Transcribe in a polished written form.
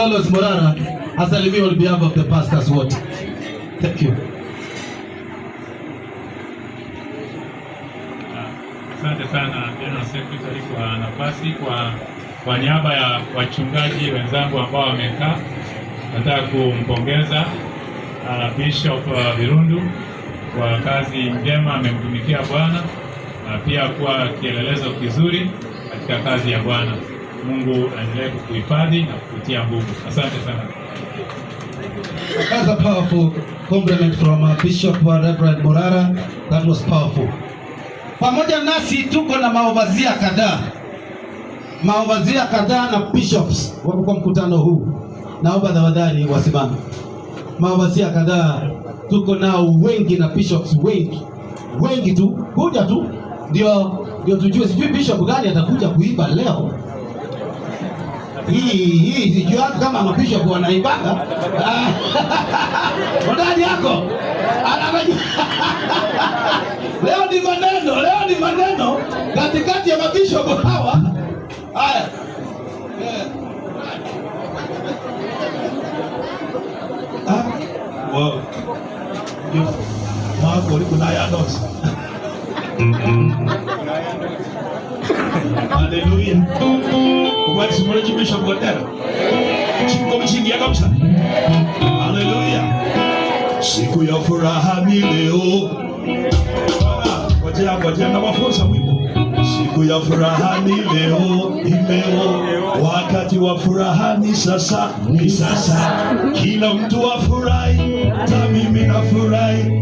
Lolos Morara asalimia on behalf of the pastors wote. Thank you. Asante sana General Secretary kwa nafasi. Kwa niaba ya wachungaji wenzangu ambao wamekaa, nataka kumpongeza Bishop Birundu kwa kazi njema amemtumikia Bwana, na pia kuwa kielelezo kizuri katika kazi ya Bwana. Mungu aendelee kukuhifadhi na kukutia nguvu. Asante sana. That's a powerful compliment from Bishop Rev. Morara. That was powerful. Pamoja nasi tuko na maovazia kadhaa na bishops wako kwa mkutano huu. Naomba tafadhali wasimame. Maovazia kadhaa tuko nao wengi na bishops wengi tu. Kuja tu ndio tujue, sijui bishop gani atakuja kuiba leo. Hii sijui kama mabishop wanaibanga. Ndani yako. Leo ni maneno katikati ya mabishop hawa. Haya. Wow. Wako kuna ya ndoto. Hallelujah. Kwa sababu Bishop Godera. Chiko mchingia kabisa. Hallelujah. Siku ya furaha ni leo. Ngoja na wafunza wimbo. Siku ya furaha ni leo, wakati wa furaha ni sasa, Kila mtu afurahi, na mimi nafurahi.